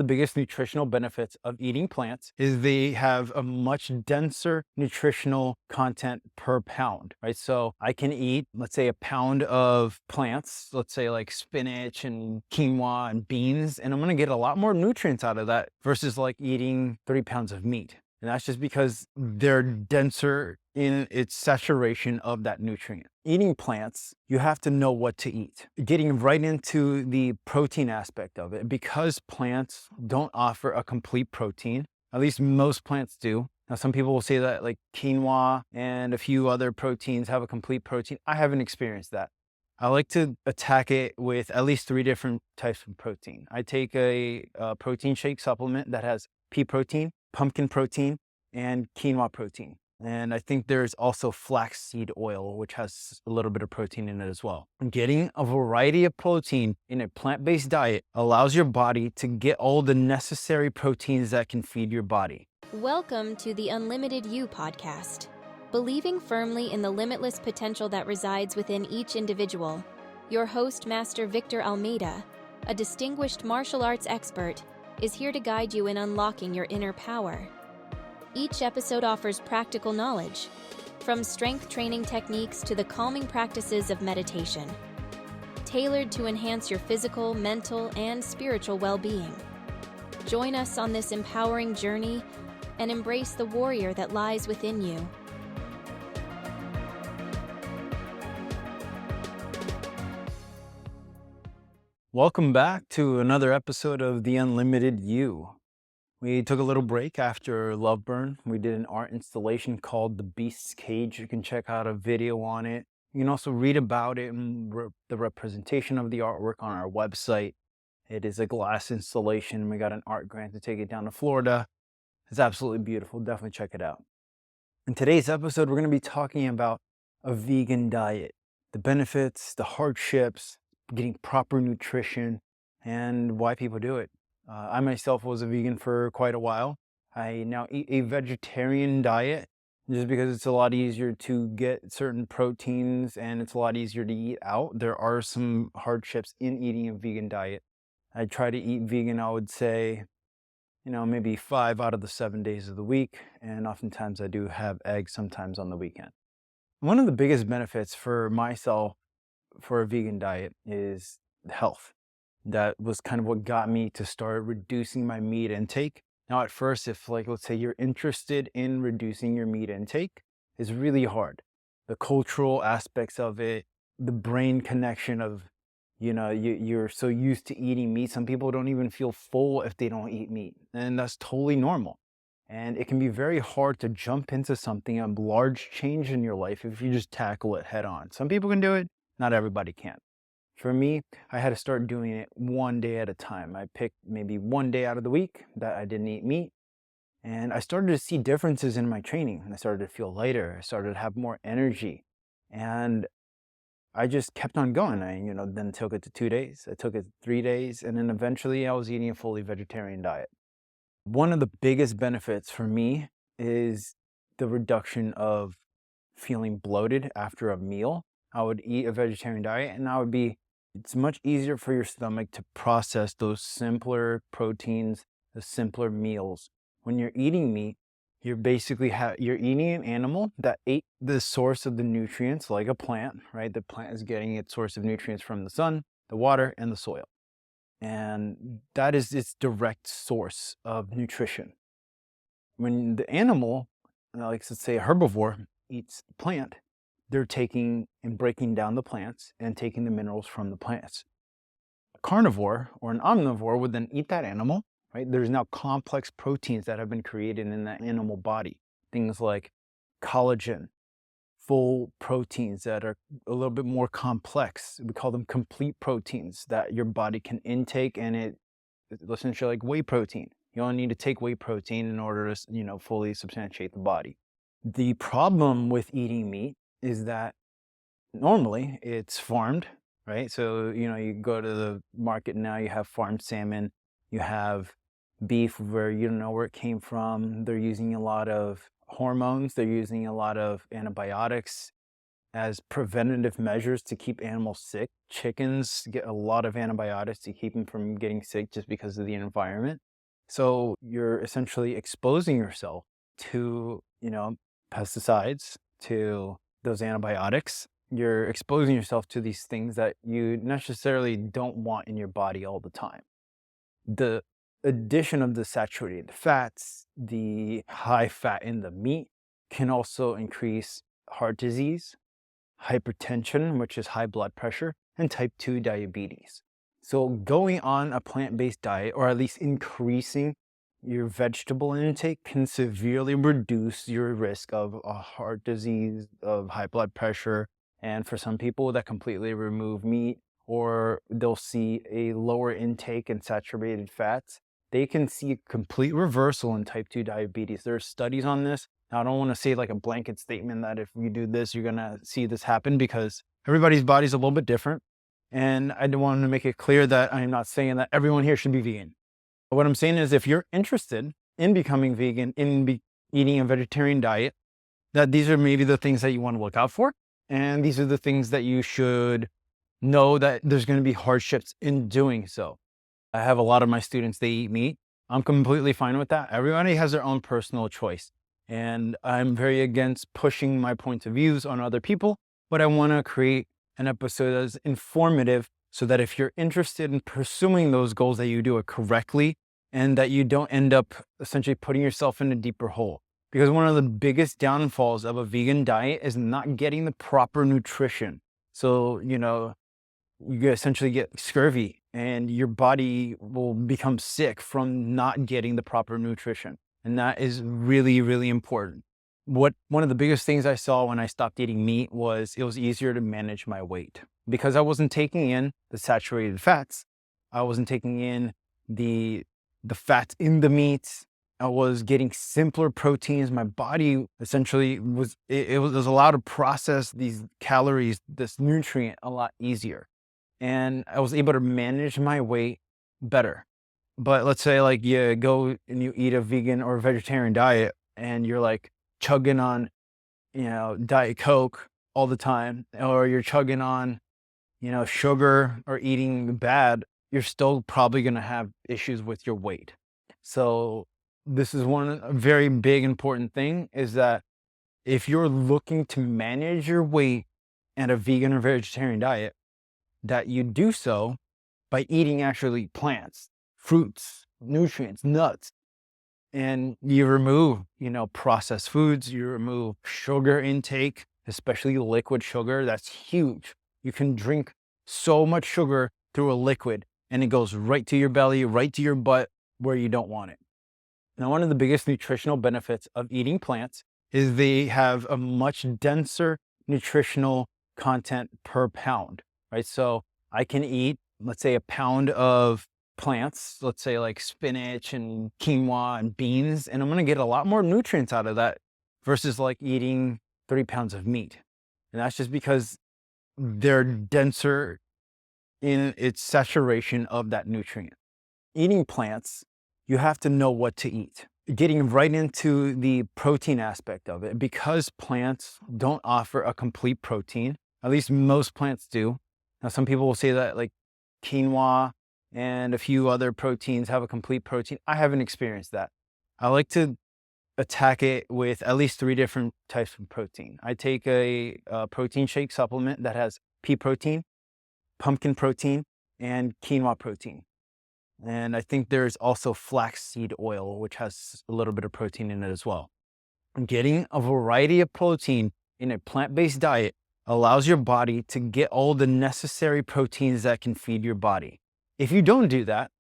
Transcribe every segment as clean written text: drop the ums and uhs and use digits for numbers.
The biggest nutritional benefits of eating plants is they have a much denser nutritional content per pound, right? So I can eat, let's say, a pound of plants, let's say like spinach and quinoa and beans, and I'm going to get a lot more nutrients out of that versus like eating 3 pounds of meat. And that's just because they're denser in its saturation of that nutrient. Eating plants, you have to know what to eat. Getting right into the protein aspect of it, because plants don't offer a complete protein, at least most plants do. Now, some people will say that like quinoa and a few other proteins have a complete protein. I haven't experienced that. I like to attack it with at least 3 different types of protein. I take a protein shake supplement that has pea protein, pumpkin protein, and quinoa protein. And I think there's also flaxseed oil, which has a little bit of protein in it as well. Getting a variety of protein in a plant-based diet allows your body to get all the necessary proteins that can feed your body. Welcome to the Unlimited You podcast. Believing firmly in the limitless potential that resides within each individual, your host, Master Victor Almeida, a distinguished martial arts expert, is here to guide you in unlocking your inner power. Each episode offers practical knowledge, from strength training techniques to the calming practices of meditation, tailored to enhance your physical, mental, and spiritual well-being. Join us on this empowering journey and embrace the warrior that lies within you. Welcome back to another episode of The Unlimited You. We took a little break after Loveburn. We did an art installation called The Beast's Cage. You can check out a video on it. You can also read about it and the representation of the artwork on our website. It is a glass installation. We got an art grant to take it down to Florida. It's absolutely beautiful. Definitely check it out. In today's episode, we're going to be talking about a vegan diet, the benefits, the hardships, getting proper nutrition, and why people do it. I myself was a vegan for quite a while. I now eat a vegetarian diet just because it's a lot easier to get certain proteins and it's a lot easier to eat out. There are some hardships in eating a vegan diet. I try to eat vegan, I would say, maybe 5 out of the 7 days of the week. And oftentimes I do have eggs sometimes on the weekend. One of the biggest benefits for myself for a vegan diet is health. That was kind of what got me to start reducing my meat intake. Now, at first, if let's say you're interested in reducing your meat intake, it's really hard. The cultural aspects of it, the brain connection of, you're so used to eating meat. Some people don't even feel full if they don't eat meat. And that's totally normal. And it can be very hard to jump into something, a large change in your life, if you just tackle it head on. Some people can do it. Not everybody can. For me, I had to start doing it one day at a time. I picked maybe one day out of the week that I didn't eat meat. And I started to see differences in my training. I started to feel lighter. I started to have more energy. And I just kept on going. I, then took it to 2 days. I took it to 3 days. And then eventually I was eating a fully vegetarian diet. One of the biggest benefits for me is the reduction of feeling bloated after a meal. I would eat a vegetarian diet and it's much easier for your stomach to process those simpler proteins, the simpler meals. When you're eating meat, you're basically you're eating an animal that ate the source of the nutrients like a plant, right? The plant is getting its source of nutrients from the sun, the water, and the soil. And that is its direct source of nutrition. When the animal, like let's say a herbivore, eats a plant, they're taking and breaking down the plants and taking the minerals from the plants. A carnivore or an omnivore would then eat that animal, right? There's now complex proteins that have been created in that animal body. Things like collagen, full proteins that are a little bit more complex. We call them complete proteins that your body can intake, and it's essentially like whey protein. You only need to take whey protein in order to, fully substantiate the body. The problem with eating meat is that normally it's farmed, right? So, you go to the market now, you have farmed salmon, you have beef where you don't know where it came from. They're using a lot of hormones, they're using a lot of antibiotics as preventative measures to keep animals sick. Chickens get a lot of antibiotics to keep them from getting sick just because of the environment. So you're essentially exposing yourself to, pesticides, to those antibiotics. You're exposing yourself to these things that you necessarily don't want in your body all the time. The addition of the saturated fats, the high fat in the meat can also increase heart disease, hypertension, which is high blood pressure, and type 2 diabetes. So going on a plant-based diet, or at least increasing your vegetable intake, can severely reduce your risk of a heart disease, of high blood pressure, and for some people that completely remove meat, or they'll see a lower intake in saturated fats, they can see a complete reversal in type 2 diabetes. There are studies on this. Now, I don't want to say like a blanket statement that if you do this, you're going to see this happen, because everybody's body is a little bit different. And I want to make it clear that I'm not saying that everyone here should be vegan. What I'm saying is, if you're interested in becoming vegan, eating a vegetarian diet, that these are maybe the things that you want to look out for. And these are the things that you should know that there's going to be hardships in doing so. I have a lot of my students, they eat meat. I'm completely fine with that. Everybody has their own personal choice. And I'm very against pushing my points of views on other people, but I want to create an episode that's informative so that if you're interested in pursuing those goals, that you do it correctly and that you don't end up essentially putting yourself in a deeper hole. Because one of the biggest downfalls of a vegan diet is not getting the proper nutrition. So, you essentially get scurvy and your body will become sick from not getting the proper nutrition. And that is really, really important. One of the biggest things I saw when I stopped eating meat was it was easier to manage my weight because I wasn't taking in the saturated fats. I wasn't taking in the fats in the meats. I was getting simpler proteins. My body essentially was allowed to process these calories, this nutrient, a lot easier. And I was able to manage my weight better. But let's say like you go and you eat a vegan or vegetarian diet and you're like chugging on, Diet Coke all the time, or you're chugging on, sugar, or eating bad, you're still probably going to have issues with your weight. So this is a very big important thing, is that if you're looking to manage your weight at a vegan or vegetarian diet, that you do so by eating actually plants, fruits, nutrients, nuts, and you remove, processed foods, you remove sugar intake, especially liquid sugar. That's huge. You can drink so much sugar through a liquid and it goes right to your belly, right to your butt where you don't want it. Now, one of the biggest nutritional benefits of eating plants is they have a much denser nutritional content per pound, right? So I can eat, let's say, a pound of plants, let's say like spinach and quinoa and beans, and I'm going to get a lot more nutrients out of that versus like eating 3 pounds of meat. And that's just because they're denser in its saturation of that nutrient. Eating plants, you have to know what to eat. Getting right into the protein aspect of it, because plants don't offer a complete protein, at least most plants do. Now, some people will say that like quinoa and a few other proteins have a complete protein. I haven't experienced that. I like to attack it with at least 3 different types of protein. I take a protein shake supplement that has pea protein, pumpkin protein, and quinoa protein. And I think there's also flaxseed oil, which has a little bit of protein in it as well. Getting a variety of protein in a plant-based diet allows your body to get all the necessary proteins that can feed your body. If you don't do that,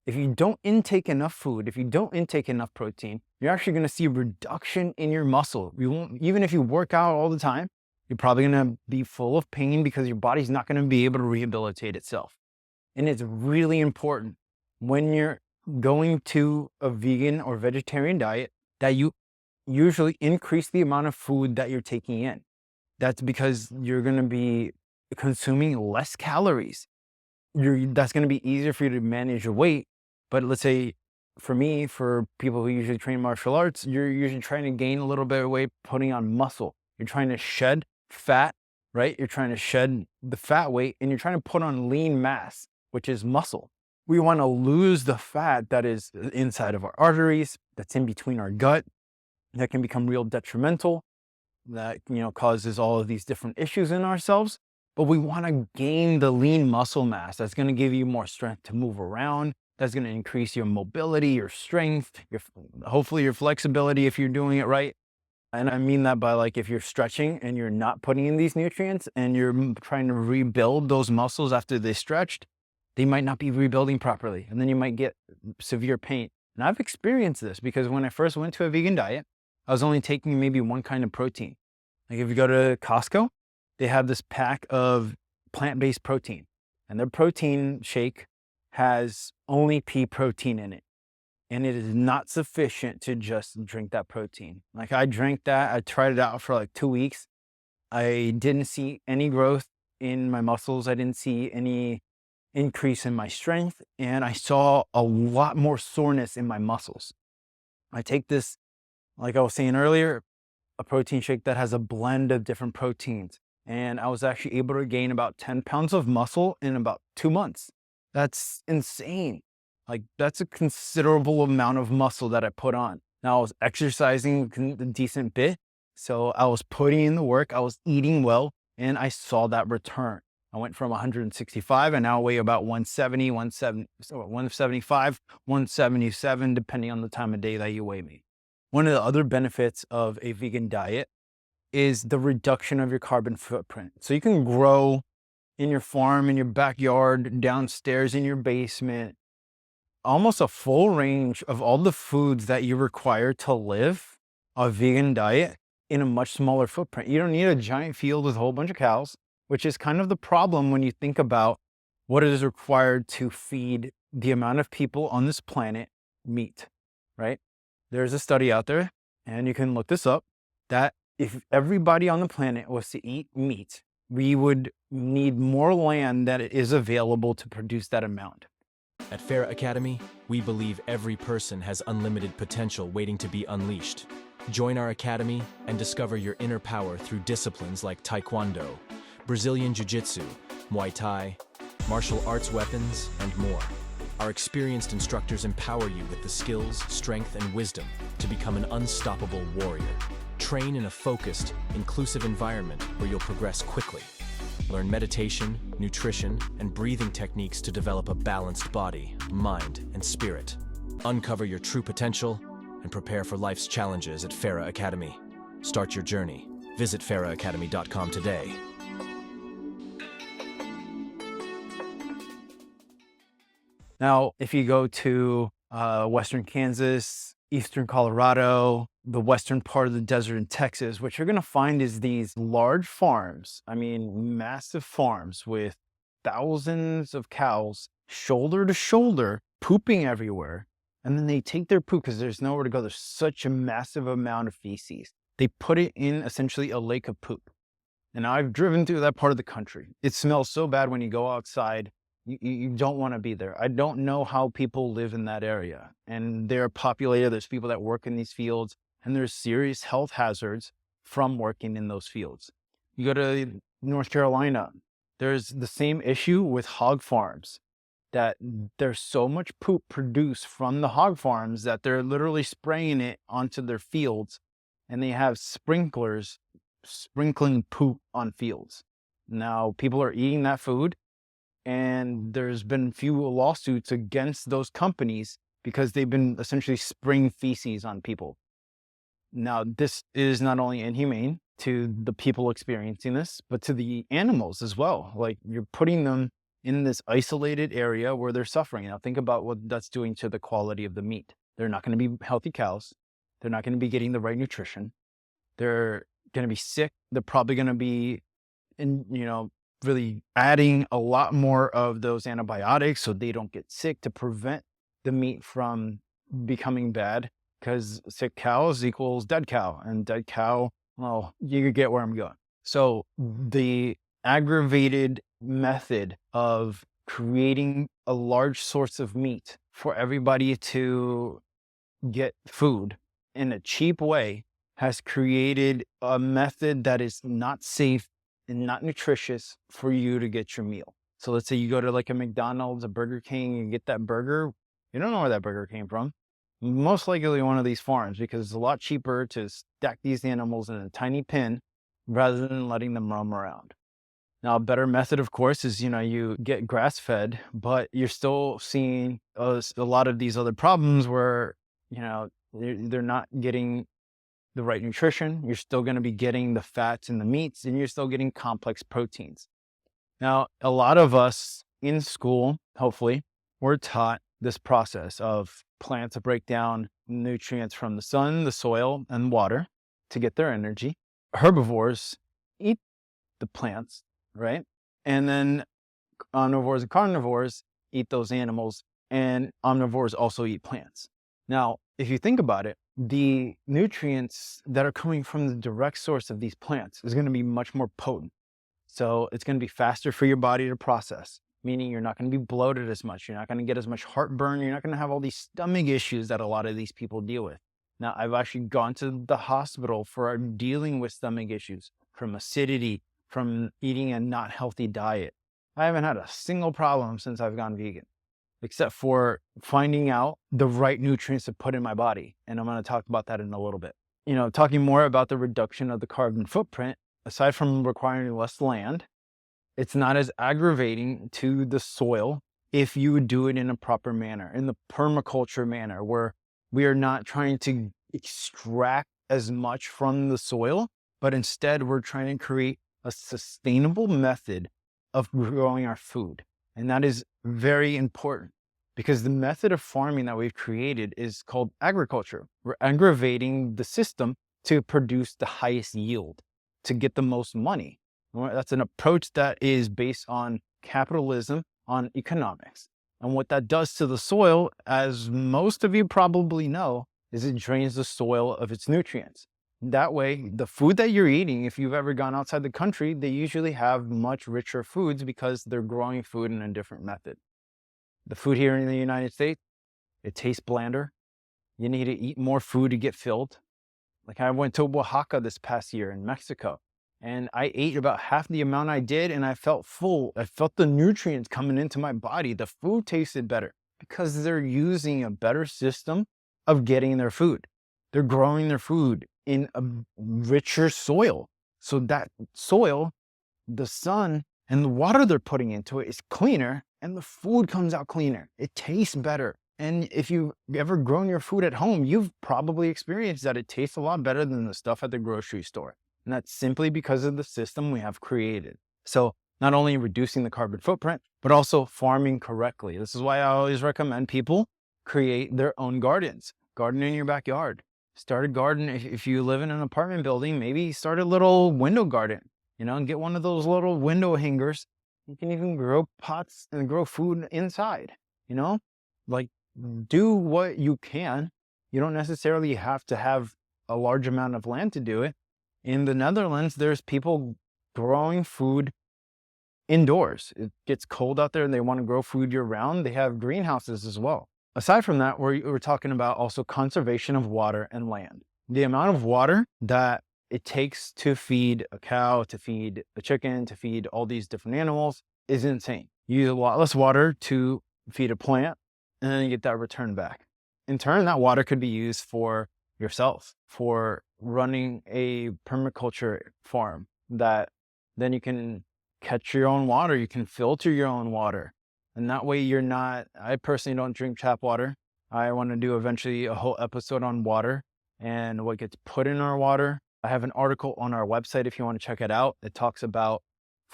if you don't intake enough food, if you don't intake enough protein, you're actually going to see a reduction in your muscle. You won't, even if you work out all the time, you're probably going to be full of pain because your body's not going to be able to rehabilitate itself. And it's really important when you're going to a vegan or vegetarian diet that you usually increase the amount of food that you're taking in. That's because you're going to be consuming less calories. That's going to be easier for you to manage your weight. But let's say for me, for people who usually train martial arts, you're usually trying to gain a little bit of weight, putting on muscle. You're trying to shed fat, right? You're trying to shed the fat weight and you're trying to put on lean mass, which is muscle. We want to lose the fat that is inside of our arteries, that's in between our gut, that can become real detrimental, that causes all of these different issues in ourselves. But we want to gain the lean muscle mass that's going to give you more strength to move around, that's going to increase your mobility, your strength, hopefully your flexibility if you're doing it right. And I mean that by, like, if you're stretching and you're not putting in these nutrients and you're trying to rebuild those muscles after they stretched, they might not be rebuilding properly. And then you might get severe pain. And I've experienced this because when I first went to a vegan diet, I was only taking maybe one kind of protein. Like if you go to Costco, they have this pack of plant-based protein, and their protein shake has only pea protein in it. And it is not sufficient to just drink that protein. Like I drank that, I tried it out for like 2 weeks. I didn't see any growth in my muscles. I didn't see any increase in my strength. And I saw a lot more soreness in my muscles. I take this, like I was saying earlier, a protein shake that has a blend of different proteins. And I was actually able to gain about 10 pounds of muscle in about 2 months. That's insane. Like that's a considerable amount of muscle that I put on. Now I was exercising a decent bit. So I was putting in the work, I was eating well, and I saw that return. I went from 165 and now weigh about 170, 175, 177, depending on the time of day that you weigh me. One of the other benefits of a vegan diet is the reduction of your carbon footprint. So you can grow in your farm, in your backyard, downstairs in your basement, almost a full range of all the foods that you require to live a vegan diet in a much smaller footprint. You don't need a giant field with a whole bunch of cows, which is kind of the problem when you think about what is required to feed the amount of people on this planet meat, right? There's a study out there, and you can look this up, that if everybody on the planet was to eat meat, we would need more land that is available to produce that amount. At Fera Academy, we believe every person has unlimited potential waiting to be unleashed. Join our academy and discover your inner power through disciplines like Taekwondo, Brazilian Jiu-Jitsu, Muay Thai, martial arts weapons, and more. Our experienced instructors empower you with the skills, strength, and wisdom to become an unstoppable warrior. Train in a focused, inclusive environment where you'll progress quickly. Learn meditation, nutrition, and breathing techniques to develop a balanced body, mind, and spirit. Uncover your true potential and prepare for life's challenges at Fera Academy. Start your journey. Visit feraacademy.com today. Now, if you go to Western Kansas, Eastern Colorado, the western part of the desert in Texas, what you're going to find is these large farms. I mean, massive farms with thousands of cows, shoulder to shoulder, pooping everywhere. And then they take their poop because there's nowhere to go. There's such a massive amount of feces. They put it in essentially a lake of poop. And I've driven through that part of the country. It smells so bad when you go outside. You don't want to be there. I don't know how people live in that area. And they're populated. There's people that work in these fields, and there's serious health hazards from working in those fields. You go to North Carolina, there's the same issue with hog farms, that there's so much poop produced from the hog farms that they're literally spraying it onto their fields, and they have sprinklers sprinkling poop on fields. Now, people are eating that food, and there's been few lawsuits against those companies because they've been essentially spraying feces on people. Now, this is not only inhumane to the people experiencing this, but to the animals as well. Like, you're putting them in this isolated area where they're suffering. Now, think about what that's doing to the quality of the meat. They're not going to be healthy cows. They're not going to be getting the right nutrition. They're going to be sick. They're probably going to be really adding a lot more of those antibiotics so they don't get sick, to prevent the meat from becoming bad, because sick cows equals dead cow, and dead cow, well, you get where I'm going. So the aggravated method of creating a large source of meat for everybody to get food in a cheap way has created a method that is not safe and not nutritious for you to get your meal. So let's say you go to like a McDonald's, a Burger King, you get that burger. You don't know where that burger came from. Most likely one of these farms, because it's a lot cheaper to stack these animals in a tiny pen rather than letting them roam around. Now, a better method, of course, is, you get grass fed, but you're still seeing a lot of these other problems where, they're not getting the right nutrition. You're still going to be getting the fats and the meats, and you're still getting complex proteins. Now, a lot of us in school, hopefully, we're taught this process of plants to break down nutrients from the sun, the soil, and water to get their energy. Herbivores eat the plants, right? And then omnivores and carnivores eat those animals, and omnivores also eat plants. Now, if you think about it, the nutrients that are coming from the direct source of these plants is going to be much more potent. So it's going to be faster for your body to process, meaning you're not going to be bloated as much. You're not going to get as much heartburn. You're not going to have all these stomach issues that a lot of these people deal with. Now, I've actually gone to the hospital for dealing with stomach issues from acidity, from eating a not healthy diet. I haven't had a single problem since I've gone vegan, except for finding out the right nutrients to put in my body. And I'm going to talk about that in a little bit. Talking more about the reduction of the carbon footprint, aside from requiring less land, it's not as aggravating to the soil if you would do it in a proper manner, in the permaculture manner, where we are not trying to extract as much from the soil, but instead we're trying to create a sustainable method of growing our food. And that is very important, because the method of farming that we've created is called agriculture. We're aggravating the system to produce the highest yield, to get the most money. That's an approach that is based on capitalism, on economics. And what that does to the soil, as most of you probably know, is it drains the soil of its nutrients. That way, the food that you're eating, if you've ever gone outside the country, they usually have much richer foods because they're growing food in a different method. The food here in the United States, it tastes blander. You need to eat more food to get filled. Like, I went to Oaxaca this past year in Mexico, and I ate about half the amount I did, and I felt full. I felt the nutrients coming into my body. The food tasted better because they're using a better system of getting their food. They're growing their food in a richer soil. So that soil, the sun, and the water they're putting into it is cleaner, and the food comes out cleaner. It tastes better. And if you've ever grown your food at home, you've probably experienced that it tastes a lot better than the stuff at the grocery store. And that's simply because of the system we have created. So not only reducing the carbon footprint, but also farming correctly. This is why I always recommend people create their own gardens. Garden in your backyard. Start a garden. If you live in an apartment building, maybe start a little window garden, and get one of those little window hangers. You can even grow pots and grow food inside, like, do what you can. You don't necessarily have to have a large amount of land to do it. In the Netherlands, there's people growing food indoors. It gets cold out there and they want to grow food year round. They have greenhouses as well. Aside from that, we're talking about also conservation of water and land. The amount of water that it takes to feed a cow, to feed a chicken, to feed all these different animals is insane. You use a lot less water to feed a plant, and then you get that return back. In turn, that water could be used for yourself, for running a permaculture farm, that then you can catch your own water, you can filter your own water. And that way I personally don't drink tap water. I want to do eventually a whole episode on water and what gets put in our water. I have an article on our website if you want to check it out. It talks about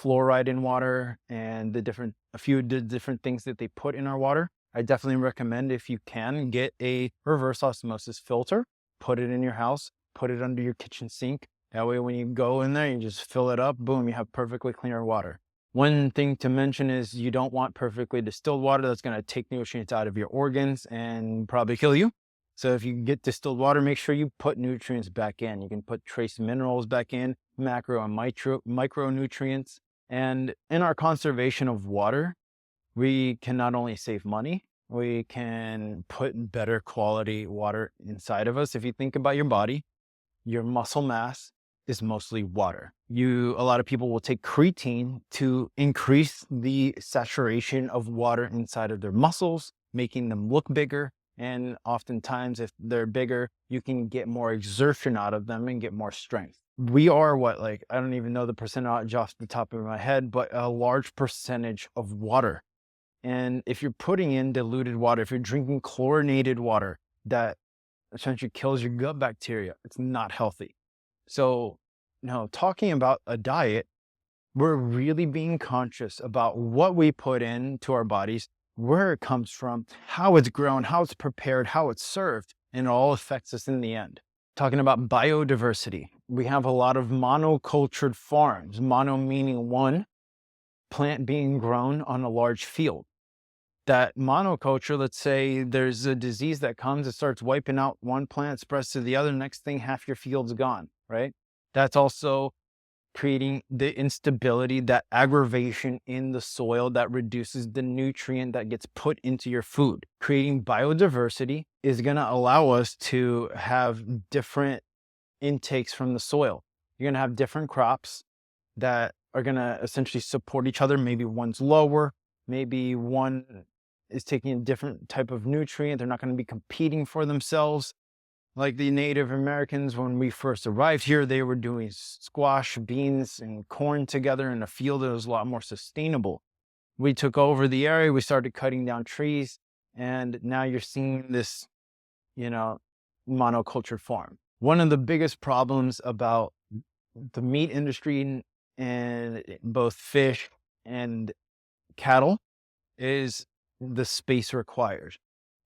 fluoride in water and a few different things that they put in our water. I definitely recommend, if you can, get a reverse osmosis filter, put it in your house, put it under your kitchen sink. That way when you go in there, you just fill it up, boom, you have perfectly clear water. One thing to mention is you don't want perfectly distilled water. That's going to take nutrients out of your organs and probably kill you. So if you get distilled water, make sure you put nutrients back in. You can put trace minerals back in, macro and micronutrients. And in our conservation of water, we can not only save money, we can put better quality water inside of us. If you think about your body, your muscle mass is mostly water. A lot of people will take creatine to increase the saturation of water inside of their muscles, making them look bigger. And oftentimes, if they're bigger, you can get more exertion out of them and get more strength. We are I don't even know the percentage off the top of my head, but a large percentage of water. And if you're putting in diluted water, if you're drinking chlorinated water, that essentially kills your gut bacteria. It's not healthy. So, talking about a diet, we're really being conscious about what we put into our bodies, where it comes from, how it's grown, how it's prepared, how it's served, and it all affects us in the end. Talking about biodiversity, we have a lot of monocultured farms, mono meaning one plant being grown on a large field. That monoculture, let's say there's a disease that comes, it starts wiping out one plant, spreads to the other, next thing, half your field's gone, right? That's also creating the instability, that aggravation in the soil that reduces the nutrient that gets put into your food. Creating biodiversity is going to allow us to have different intakes from the soil. You're going to have different crops that are going to essentially support each other. Maybe one's lower, maybe one is taking a different type of nutrient. They're not going to be competing for themselves. Like the Native Americans, when we first arrived here, they were doing squash, beans, and corn together in a field that was a lot more sustainable. We took over the area, we started cutting down trees, and now you're seeing this, monoculture farm. One of the biggest problems about the meat industry and both fish and cattle is the space required.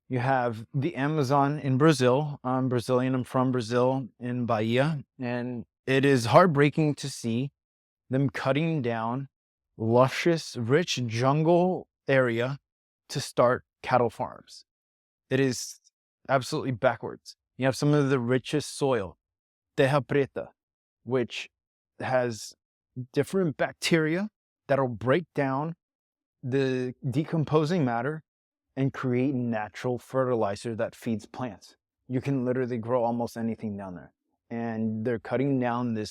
You have the Amazon in Brazil. I'm Brazilian. I'm from Brazil in Bahia. And it is heartbreaking to see them cutting down luscious, rich jungle area to start cattle farms. It is absolutely backwards. You have some of the richest soil, terra preta, which has different bacteria that'll break down the decomposing matter and create natural fertilizer that feeds plants. You can literally grow almost anything down there. And they're cutting down the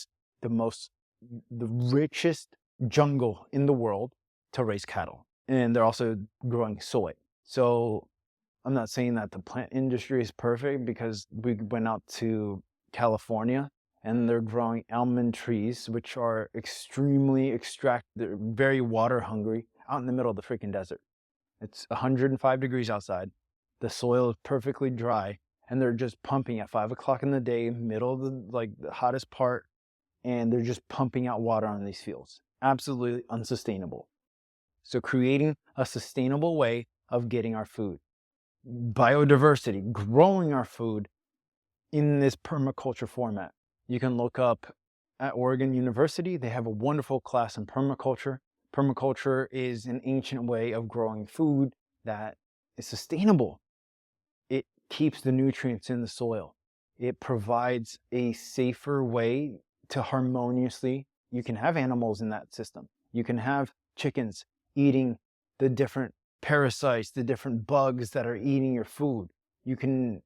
richest jungle in the world to raise cattle. And they're also growing soy. So I'm not saying that the plant industry is perfect, because we went out to California and they're growing almond trees, which are they're very water hungry, out in the middle of the freaking desert. It's 105 degrees outside. The soil is perfectly dry, and they're just pumping at 5 o'clock in the day, middle of the hottest part, and they're just pumping out water on these fields. Absolutely unsustainable. So creating a sustainable way of getting our food. Biodiversity, growing our food in this permaculture format. You can look up at Oregon University. They have a wonderful class in permaculture. Permaculture is an ancient way of growing food that is sustainable. It keeps the nutrients in the soil. It provides a safer way to harmoniously, you can have animals in that system. You can have chickens eating the different parasites, the different bugs that are eating your food. You can,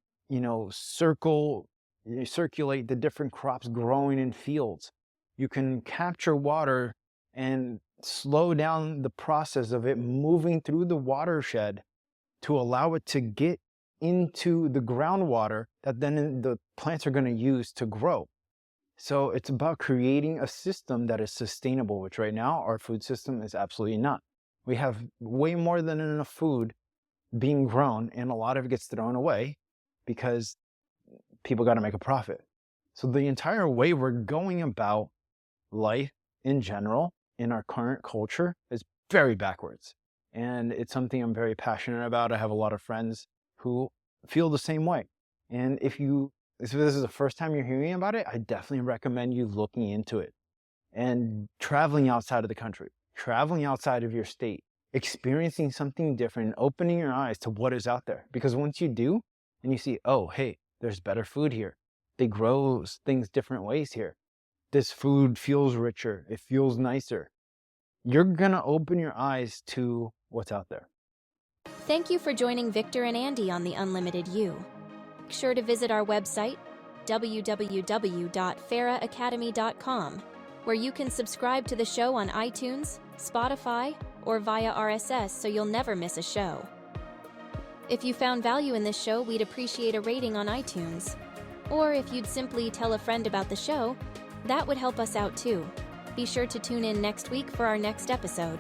circulate the different crops growing in fields. You can capture water and slow down the process of it moving through the watershed to allow it to get into the groundwater that then the plants are going to use to grow. So it's about creating a system that is sustainable, which right now our food system is absolutely not. We have way more than enough food being grown, and a lot of it gets thrown away because people got to make a profit. So the entire way we're going about life in general in our current culture is very backwards. And it's something I'm very passionate about. I have a lot of friends who feel the same way. And if this is the first time you're hearing about it, I definitely recommend you looking into it and traveling outside of the country, traveling outside of your state, experiencing something different, and opening your eyes to what is out there. Because once you do, and you see, oh, hey, there's better food here. They grow things different ways here. This food feels richer. It feels nicer. You're going to open your eyes to what's out there. Thank you for joining Victor and Andy on The Unlimited You. Make sure to visit our website, www.feraacademy.com, where you can subscribe to the show on iTunes, Spotify, or via RSS so you'll never miss a show. If you found value in this show, we'd appreciate a rating on iTunes. Or if you'd simply tell a friend about the show, that would help us out too. Be sure to tune in next week for our next episode.